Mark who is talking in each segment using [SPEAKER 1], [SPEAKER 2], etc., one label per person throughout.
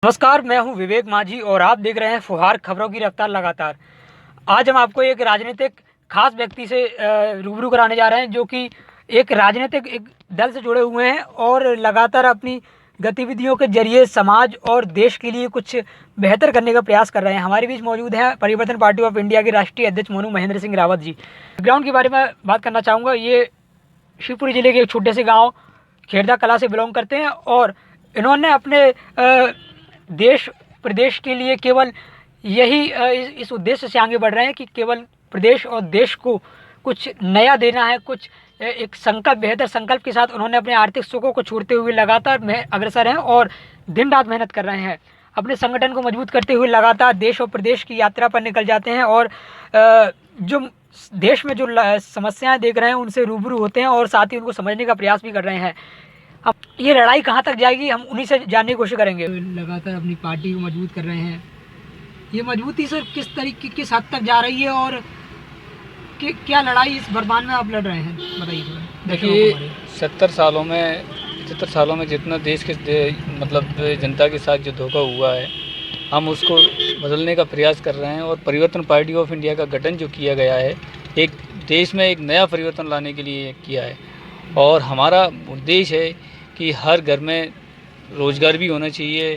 [SPEAKER 1] नमस्कार, मैं हूं विवेक माझी और आप देख रहे हैं फुहार खबरों की रफ्तार लगातार। आज हम आपको एक राजनीतिक खास व्यक्ति से रूबरू कराने जा रहे हैं जो कि एक राजनीतिक एक दल से जुड़े हुए हैं और लगातार अपनी गतिविधियों के जरिए समाज और देश के लिए कुछ बेहतर करने का प्रयास कर रहे हैं। हमारे बीच मौजूद हैं परिवर्तन पार्टी ऑफ इंडिया के राष्ट्रीय अध्यक्ष मोनू महेंद्र सिंह रावत जी। बैकग्राउंड के बारे में बात करना चाहूँगा। ये शिवपुरी जिले के एक छोटे से गाँव खेरदा कला से बिलोंग करते हैं और इन्होंने अपने देश प्रदेश के लिए केवल यही इस उद्देश्य से आगे बढ़ रहे हैं कि केवल प्रदेश और देश को कुछ नया देना है। कुछ एक संकल्प, बेहतर संकल्प के साथ उन्होंने अपने आर्थिक सुखों को छोड़ते हुए लगातार अग्रसर हैं और दिन रात मेहनत कर रहे हैं। अपने संगठन को मजबूत करते हुए लगातार देश और प्रदेश की यात्रा पर निकल जाते हैं और जो देश में जो समस्याएं देख रहे हैं उनसे रूबरू होते हैं और साथ ही उनको समझने का प्रयास भी कर रहे हैं। अब ये लड़ाई कहाँ तक जाएगी, हम उन्हीं से जानने की कोशिश करेंगे। लगातार अपनी पार्टी को मजबूत कर रहे हैं। ये मजबूती सर किस तरीके, किस हद तक जा रही है और क्या लड़ाई इस वर्तमान में आप लड़ रहे हैं, बताइए थोड़ा।
[SPEAKER 2] देखिए 75 सालों में जितना देश के मतलब जनता के साथ जो धोखा हुआ है, हम उसको बदलने का प्रयास कर रहे हैं। और परिवर्तन पार्टी ऑफ इंडिया का गठन जो किया गया है, एक देश में एक नया परिवर्तन लाने के लिए किया है। और हमारा उद्देश्य है कि हर घर में रोज़गार भी होना चाहिए,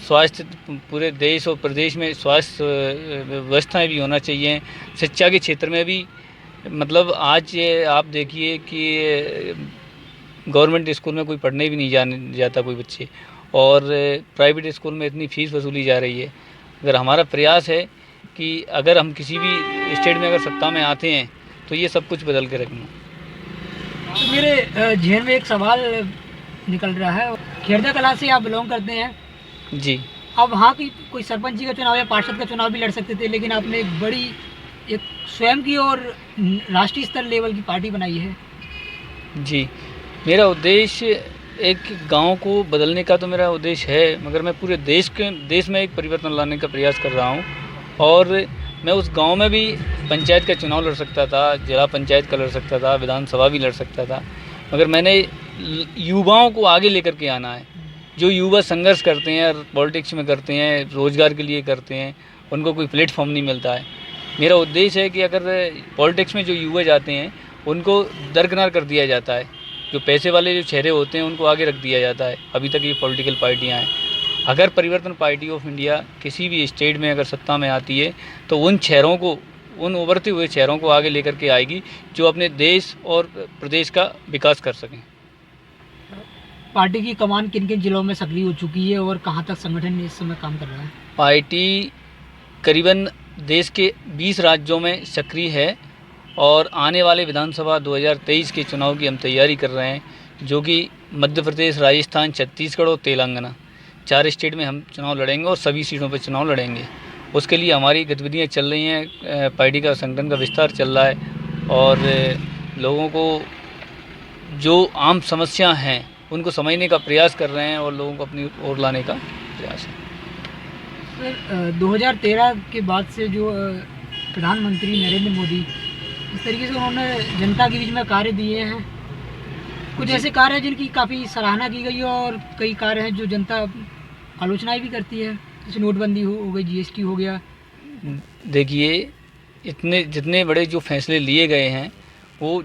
[SPEAKER 2] स्वास्थ्य पूरे देश और प्रदेश में स्वास्थ्य व्यवस्थाएं भी होना चाहिए, शिक्षा के क्षेत्र में भी। मतलब आज ये आप देखिए कि गवर्नमेंट स्कूल में कोई पढ़ने भी नहीं जाता कोई बच्चे, और प्राइवेट स्कूल में इतनी फ़ीस वसूली जा रही है। अगर हमारा प्रयास है कि अगर हम किसी भी स्टेट में अगर सत्ता में आते हैं तो ये सब कुछ बदल के रखना।
[SPEAKER 1] तो मेरे जहन में एक सवाल निकल रहा है। खेरदा कला से आप बिलोंग करते हैं
[SPEAKER 2] जी।
[SPEAKER 1] अब वहाँ की कोई सरपंच जी का चुनाव या पार्षद का चुनाव भी लड़ सकते थे, लेकिन आपने एक बड़ी एक स्वयं की और राष्ट्रीय स्तर लेवल की पार्टी बनाई है।
[SPEAKER 2] जी, मेरा उद्देश्य एक गांव को बदलने का तो मेरा उद्देश्य है, मगर मैं पूरे देश में एक परिवर्तन लाने का प्रयास कर रहा हूं। और मैं उस गांव में भी पंचायत का चुनाव लड़ सकता था, जिला पंचायत का लड़ सकता था, विधानसभा भी लड़ सकता था, मगर मैंने युवाओं को आगे लेकर के आना है। जो युवा संघर्ष करते हैं, पॉलिटिक्स में करते हैं, रोज़गार के लिए करते हैं, उनको कोई प्लेटफॉर्म नहीं मिलता है। मेरा उद्देश्य है कि अगर पॉलिटिक्स में जो युवा जाते हैं उनको दरकिनार कर दिया जाता है, जो पैसे वाले जो चेहरे होते हैं उनको आगे रख दिया जाता है। अभी तक ये पॉलिटिकल पार्टियां हैं। अगर परिवर्तन पार्टी ऑफ इंडिया किसी भी स्टेट में अगर सत्ता में आती है तो उन चेहरों को, उन उभरते हुए चेहरों को आगे लेकर के आएगी जो अपने देश और प्रदेश का विकास कर सकें।
[SPEAKER 1] पार्टी की कमान किन किन जिलों में सक्रिय हो चुकी है और कहाँ तक संगठन इस समय काम कर रहा है?
[SPEAKER 2] पार्टी करीबन देश के 20 राज्यों में सक्रिय है और आने वाले विधानसभा 2023 के चुनाव की हम तैयारी कर रहे हैं, जो कि मध्य प्रदेश, राजस्थान, छत्तीसगढ़ और तेलंगाना 4 स्टेट में हम चुनाव लड़ेंगे और सभी सीटों पर चुनाव लड़ेंगे। उसके लिए हमारी गतिविधियाँ चल रही हैं, पार्टी का संगठन का विस्तार चल रहा है और लोगों को जो आम समस्या हैं उनको समझने का प्रयास कर रहे हैं और लोगों को अपनी ओर लाने का प्रयास है।
[SPEAKER 1] 2013 के बाद से जो प्रधानमंत्री नरेंद्र मोदी इस तरीके से उन्होंने जनता के बीच में कार्य दिए हैं, कुछ ऐसे कार्य हैं जिनकी काफ़ी सराहना की गई है और कई कार्य हैं जो जनता आलोचनाएं भी करती है, जैसे नोटबंदी हो गई, जीएसटी हो गया।
[SPEAKER 2] देखिए, इतने जितने बड़े जो फैसले लिए गए हैं वो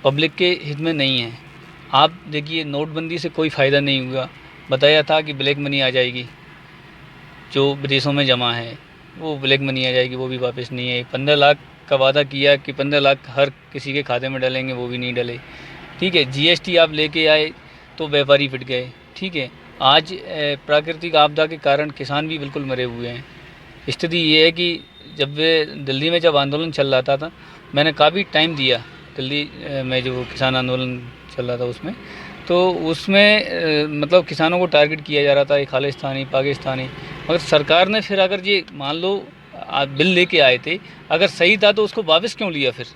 [SPEAKER 2] पब्लिक के हित में नहीं हैं। आप देखिए, नोटबंदी से कोई फ़ायदा नहीं हुआ। बताया था कि ब्लैक मनी आ जाएगी, जो विदेशों में जमा है वो ब्लैक मनी आ जाएगी, वो भी वापस नहीं है। 15 लाख का वादा किया कि 15 लाख हर किसी के खाते में डालेंगे, वो भी नहीं डले। ठीक है, जीएसटी आप लेके आए तो व्यापारी पिट गए। ठीक है, आज प्राकृतिक आपदा के कारण किसान भी बिल्कुल मरे हुए हैं। स्थिति ये है कि जब दिल्ली में जब आंदोलन चल रहा था मैंने काफ़ी टाइम दिया दिल्ली में, जो किसान आंदोलन चल रहा था उसमें, तो उसमें मतलब किसानों को टारगेट किया जा रहा था, ये खालिस्तानी, पाकिस्तानी। मगर सरकार ने फिर अगर ये मान लो बिल लेके आए थे, अगर सही था तो उसको वापस क्यों लिया फिर?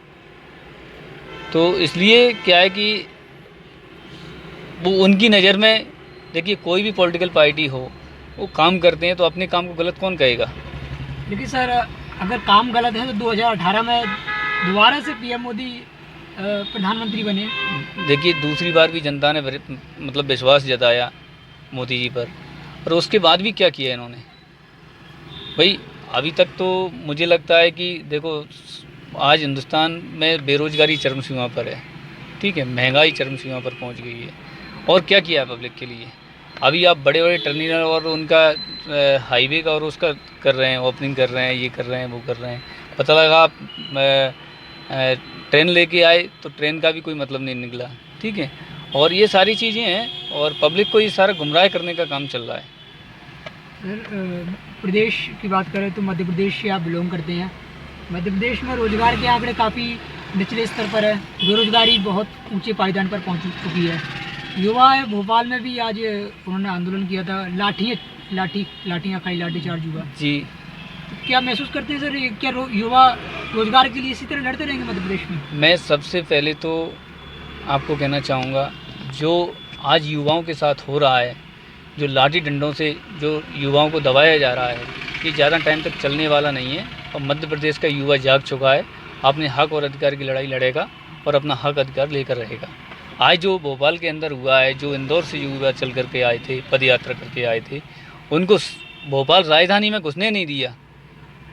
[SPEAKER 2] तो इसलिए क्या है कि वो उनकी नज़र में, देखिए कोई भी पॉलिटिकल पार्टी हो, वो काम करते हैं तो अपने काम को गलत कौन कहेगा?
[SPEAKER 1] लेकिन सर अगर काम गलत है तो 2018 में दोबारा से पीएम मोदी प्रधानमंत्री बने।
[SPEAKER 2] देखिए, दूसरी बार भी जनता ने मतलब विश्वास जताया मोदी जी पर, पर उसके बाद भी क्या किया इन्होंने भाई? अभी तक तो मुझे लगता है कि देखो, आज हिंदुस्तान में बेरोज़गारी चरम सीमा पर है, ठीक है, महंगाई चरम सीमा पर पहुंच गई है। और क्या किया है पब्लिक के लिए? अभी आप बड़े बड़े टर्मिनल और उनका हाईवे का और उसका कर रहे हैं, ओपनिंग कर रहे हैं, ये कर रहे हैं, वो कर रहे हैं। पता लगा आप ट्रेन लेके आए तो ट्रेन का भी कोई मतलब नहीं निकला, ठीक है। और ये सारी चीज़ें हैं और पब्लिक को ये सारा गुमराह करने का काम चल रहा है।
[SPEAKER 1] सर, प्रदेश की बात करें तो मध्य प्रदेश से आप बिलोंग करते हैं। मध्य प्रदेश में रोजगार के आंकड़े काफ़ी निचले स्तर पर है, बेरोजगारी बहुत ऊंचे पायदान पर पहुंच चुकी है। युवा है, भोपाल में भी आज उन्होंने आंदोलन किया था, लाठियाँ खाई, लाठीचार्ज हुआ।
[SPEAKER 2] जी,
[SPEAKER 1] तो क्या महसूस करते हैं सर, क्या युवा रोजगार के लिए इसी तरह लड़ते रहेंगे मध्य प्रदेश में?
[SPEAKER 2] मैं सबसे पहले तो आपको कहना चाहूँगा, जो आज युवाओं के साथ हो रहा है, जो लाठी डंडों से जो युवाओं को दबाया जा रहा है, ये ज़्यादा टाइम तक चलने वाला नहीं है। और मध्य प्रदेश का युवा जाग चुका है, अपने हक और अधिकार की लड़ाई लड़ेगा और अपना हक अधिकार लेकर रहेगा। आज जो भोपाल के अंदर हुआ है, जो इंदौर से युवा चल करके आए थे, पद यात्रा करके आए थे, उनको भोपाल राजधानी में घुसने नहीं दिया।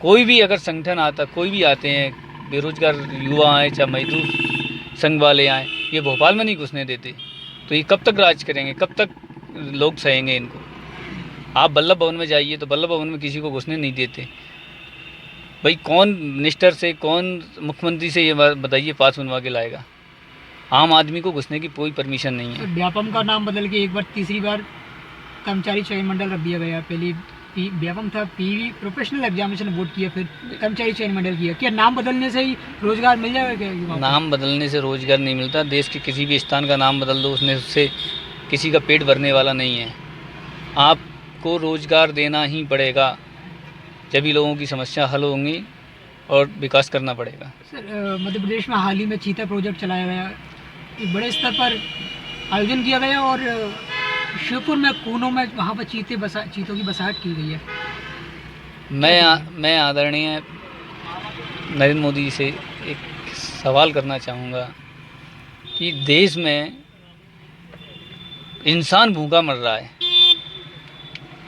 [SPEAKER 2] कोई भी अगर संगठन आता, कोई भी आते हैं, बेरोजगार युवा आए, चाहे मजदूर संघ वाले आए, ये भोपाल में नहीं घुसने देते। तो ये कब तक राज करेंगे, कब तक लोग सहेंगे इनको? आप वल्लभ भवन में जाइए तो वल्लभ भवन में किसी को घुसने नहीं देते। भाई कौन मिनिस्टर से, कौन मुख्यमंत्री से ये बताइए पास बनवा के लाएगा? आम आदमी को घुसने की कोई परमिशन नहीं है।
[SPEAKER 1] व्यापम का नाम बदल के एक बार, तीसरी बार कर्मचारी चयन मंडल रख दिया गया। पहले व्यापम था, पीवी प्रोफेशनल एग्जामिनेशन बोर्ड किया, फिर कर्मचारी चयन मंडल किया। क्या नाम बदलने से ही रोजगार मिल जाएगा क्या युवाओं को?
[SPEAKER 2] नाम बदलने से रोजगार नहीं मिलता। देश के किसी भी स्थान का नाम बदल दो, उससे किसी का पेट भरने वाला नहीं है। आपको रोजगार देना ही पड़ेगा, जब ही लोगों की समस्या हल होंगी और विकास करना पड़ेगा।
[SPEAKER 1] सर, मध्य प्रदेश में हाल ही में चीता प्रोजेक्ट चलाया गया, एक बड़े स्तर पर आयोजन किया गया और श्योपुर में, कूनों में, वहाँ पर चीतों की बसाहट की गई है।
[SPEAKER 2] मैं आदरणीय नरेंद्र मोदी जी से एक सवाल करना चाहूँगा कि देश में इंसान भूखा मर रहा है।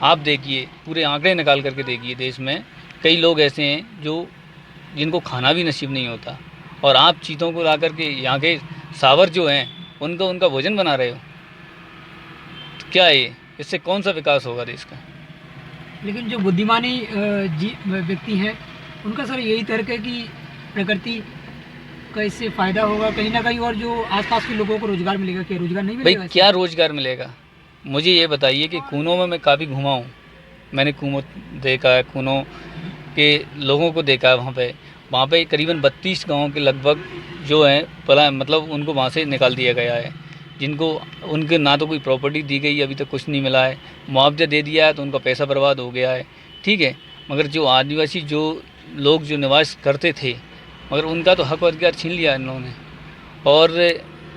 [SPEAKER 2] आप देखिए, पूरे आंकड़े निकाल करके देखिए, देश में कई लोग ऐसे हैं जिनको खाना भी नसीब नहीं होता, और आप चीतों को ला करके यहाँ के सावर जो हैं उनका भोजन बना रहे हो। तो क्या है ये? इससे कौन सा विकास होगा देश का?
[SPEAKER 1] लेकिन जो बुद्धिमानी व्यक्ति हैं, उनका सर यही तर्क है कि प्रकृति का इससे फ़ायदा होगा कहीं ना कहीं, और जो आसपास के लोगों को रोजगार मिलेगा। क्या रोजगार नहीं मिलेगा?
[SPEAKER 2] भाई क्या रोजगार मिलेगा? मुझे ये बताइए कि कूनों में मैं काफ़ी घुमा हूँ, मैंने कूनों देखा है, कूनों के लोगों को देखा है। वहाँ पे करीबन 32 गाँव के लगभग जो हैं मतलब उनको वहाँ से निकाल दिया गया है, जिनको उनके ना तो कोई प्रॉपर्टी दी गई, अभी तक कुछ नहीं मिला है। मुआवजा दे दिया है तो उनका पैसा बर्बाद हो गया है, ठीक है। मगर जो आदिवासी जो लोग जो निवास करते थे, मगर उनका तो हक अधिकार छीन लिया इन्होंने। और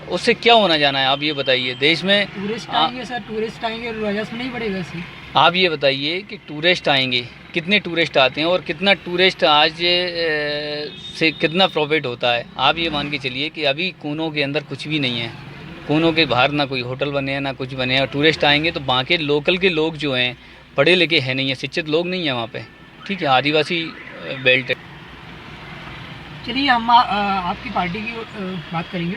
[SPEAKER 2] उससे क्या होना जाना है, आप ये बताइए। देश में
[SPEAKER 1] टूरिस्ट आएंगे सर, टूरिस्ट आएंगे, राजस्व नहीं बढ़ेगा इससे।
[SPEAKER 2] आप ये बताइए कि टूरिस्ट आएंगे, कितने टूरिस्ट आते हैं और कितना टूरिस्ट आज से कितना प्रॉफिट होता है? आप ये मान के चलिए कि अभी कूनों के अंदर कुछ भी नहीं है। कूनों के बाहर ना कोई होटल बने हैं, ना कुछ बने हैं। और टूरिस्ट आएंगे तो वहाँ के लोकल के लोग जो हैं, पढ़े लिखे हैं नहीं है, शिक्षित लोग नहीं हैं वहाँ पे, ठीक है। आदिवासी बेल्ट है।
[SPEAKER 1] चलिए, हम आपकी पार्टी की बात करेंगे।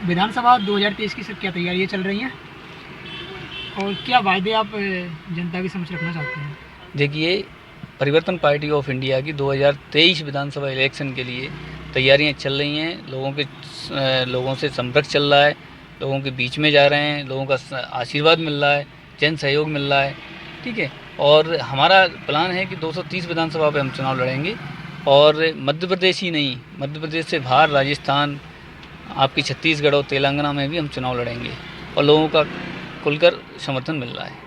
[SPEAKER 1] विधानसभा 2023 की सर क्या तैयारियाँ चल रही हैं और क्या वायदे आप जनता के समक्ष रखना चाहते हैं?
[SPEAKER 2] देखिए, परिवर्तन पार्टी ऑफ इंडिया की 2023 विधानसभा इलेक्शन के लिए तैयारियां चल रही हैं। लोगों से संपर्क चल रहा है, लोगों के बीच में जा रहे हैं, लोगों का आशीर्वाद मिल रहा है, जन सहयोग मिल रहा है, ठीक है। और हमारा प्लान है कि 230 विधानसभा पे हम चुनाव लड़ेंगे, और मध्य प्रदेश ही नहीं, मध्य प्रदेश से बाहर राजस्थान, आपकी छत्तीसगढ़ और तेलंगाना में भी हम चुनाव लड़ेंगे, और लोगों का खुलकर समर्थन मिल रहा है।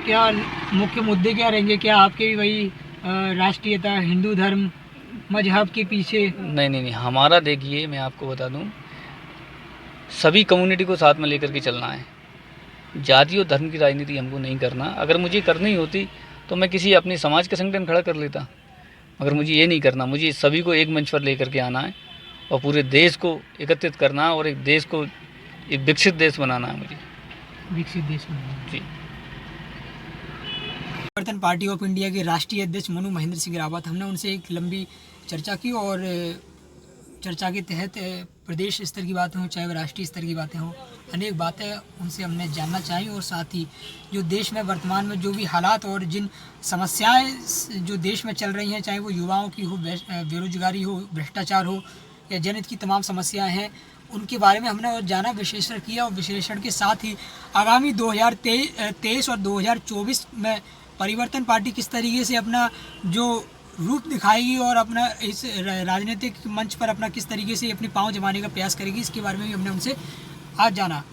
[SPEAKER 1] क्या मुख्य मुद्दे क्या रहेंगे? क्या आपके भी वही राष्ट्रीयता, हिंदू धर्म, मजहब के पीछे?
[SPEAKER 2] नहीं, हमारा देखिए, मैं आपको बता दूं, सभी कम्युनिटी को साथ में लेकर के चलना है। जाति और धर्म की राजनीति हमको नहीं करना। अगर मुझे करनी होती तो मैं किसी अपने समाज का संगठन खड़ा कर लेता, मगर मुझे ये नहीं करना। मुझे सभी को एक मंच पर लेकर के आना है और पूरे देश को एकत्रित करना है और एक देश को एक विकसित देश बनाना है मुझे।
[SPEAKER 1] विकसित देश बनाना।
[SPEAKER 2] जी।
[SPEAKER 1] परिवर्तन पार्टी ऑफ इंडिया के राष्ट्रीय अध्यक्ष मनु महेंद्र सिंह रावत। हमने उनसे एक लंबी चर्चा की और चर्चा के तहत प्रदेश स्तर की बातें हों चाहे वो राष्ट्रीय स्तर की बातें हों, अनेक बातें उनसे हमने जानना चाहिए। और साथ ही जो देश में वर्तमान में जो भी हालात और जिन समस्याएं जो देश में चल रही हैं, चाहे वो युवाओं की हो, बेरोजगारी हो, भ्रष्टाचार हो या जनहित की तमाम समस्याएं हैं, उनके बारे में हमने और जाना, विश्लेषण किया। और विश्लेषण के साथ ही आगामी 2023 और 2024 में परिवर्तन पार्टी किस तरीके से अपना जो रूप दिखाएगी और अपना इस राजनीतिक मंच पर अपना किस तरीके से अपनी पांव जमाने का प्रयास करेगी, इसके बारे में भी हमने उनसे आज जाना।